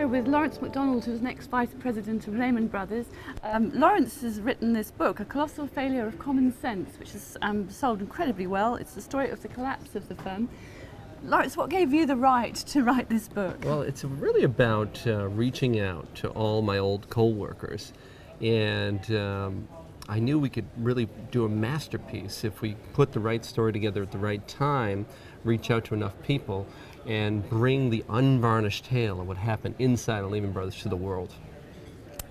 here with Lawrence McDonald, who's next Vice President of Lehman Brothers. Lawrence has written this book, A Colossal Failure of Common Sense, which has sold incredibly well. It's the story of the collapse of the firm. Lawrence, what gave you the right to write this book? Well, it's really about reaching out to all my old co-workers, and I knew we could really do a masterpiece if we put the right story together at the right time, reach out to enough people, and bring the unvarnished tale of what happened inside of Lehman Brothers to the world.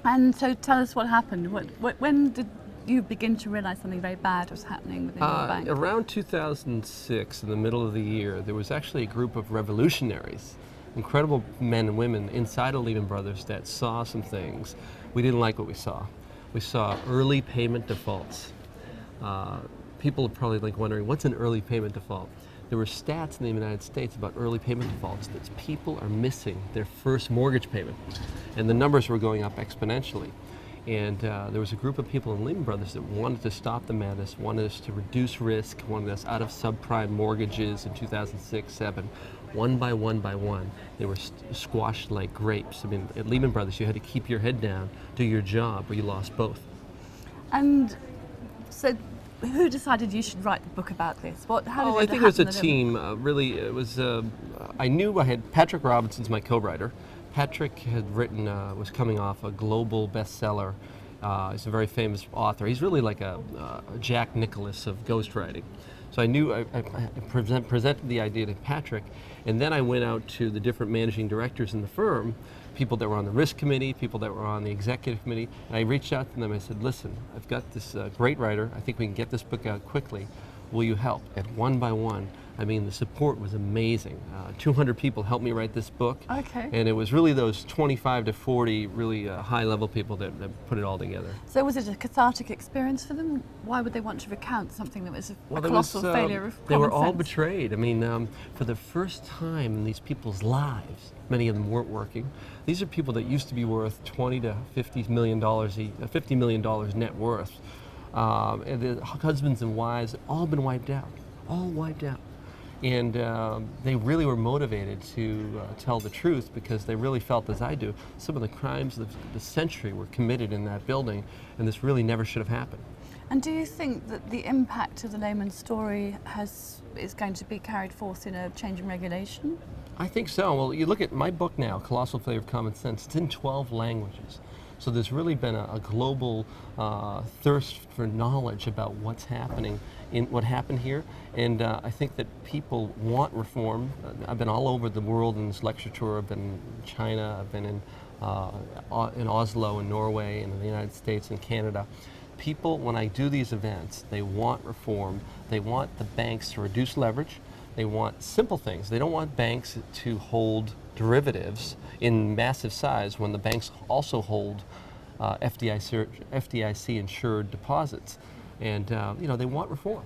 And so tell us what happened. When did you begin to realize something very bad was happening within your bank? Around 2006, in the middle of the year, there was actually a group of revolutionaries, incredible men and women inside of Lehman Brothers that saw some things. We didn't like what we saw. We saw early payment defaults. People are probably wondering, what's an early payment default? There were stats in the United States about early payment defaults that people are missing their first mortgage payment. And the numbers were going up exponentially. And there was a group of people in Lehman Brothers that wanted to stop the madness, wanted us to reduce risk, wanted us out of subprime mortgages in 2006, 2007. One by one, they were squashed like grapes. I mean, at Lehman Brothers, you had to keep your head down, do your job, or you lost both. And so, who decided you should write the book about this? I think it was a team. Really, it was. I knew I had Patrick Robinson's my co-writer. Patrick had written, was coming off a global bestseller. He's a very famous author. He's really like a Jack Nicklaus of ghostwriting. So I knew I presented the idea to Patrick, and then I went out to the different managing directors in the firm, people that were on the risk committee, people that were on the executive committee, and I reached out to them. I said, listen, I've got this great writer. I think we can get this book out quickly. Will you help? And one by one, I mean, the support was amazing. 200 people helped me write this book. Okay. And it was really those 25 to 40 really high-level people that put it all together. So was it a cathartic experience for them? Why would they want to recount something that was a colossal failure of common sense? They were all betrayed. I mean, for the first time in these people's lives, many of them weren't working. These are people that used to be worth $20 to $50 million, $50 million net worth. And the husbands and wives had all been wiped out, all wiped out. And they really were motivated to tell the truth because they really felt, as I do, some of the crimes of the century were committed in that building, and this really never should have happened. And do you think that the impact of the Lehman story is going to be carried forth in a change in regulation? I think so. Well, you look at my book now, Colossal Failure of Common Sense. It's in 12 languages. So there's really been a global thirst for knowledge about what's happening, what happened here, and I think that people want reform. I've been all over the world in this lecture tour. I've been in China, I've been in Oslo, in Norway, and in the United States and Canada. People, when I do these events, they want reform. They want the banks to reduce leverage. They want simple things. They don't want banks to hold derivatives in massive size when the banks also hold FDIC insured deposits. And they want reform.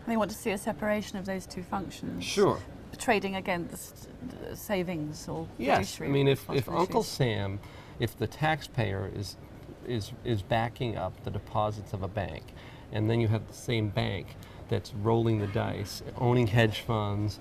They want to see a separation of those two functions. Sure. Trading against savings or yes. I mean, if Uncle issues. Sam, if the taxpayer is backing up the deposits of a bank, and then you have the same bank that's rolling the dice, owning hedge funds,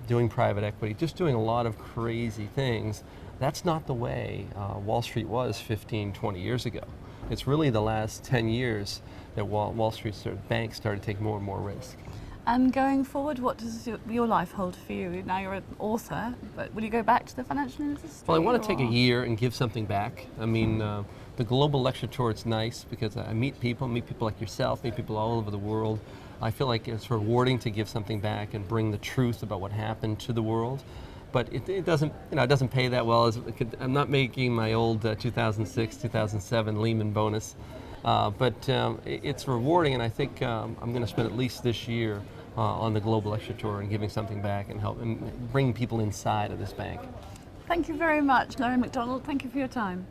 doing private equity, just doing a lot of crazy things. That's not the way Wall Street was 15, 20 years ago. It's really the last 10 years that Wall Street banks started to take more and more risk. And going forward, what does your life hold for you? Now you're an author, but will you go back to the financial industry? Well, I want to take a year and give something back. I mean, the global lecture tour, it's nice because I meet people like yourself, meet people all over the world. I feel like it's rewarding to give something back and bring the truth about what happened to the world. But it doesn't, it doesn't pay that well. I'm not making my old 2006, 2007 Lehman bonus. But it's rewarding, and I think I'm going to spend at least this year on the global lecture tour and giving something back and help and bring people inside of this bank. Thank you very much, Warren McDonald. Thank you for your time.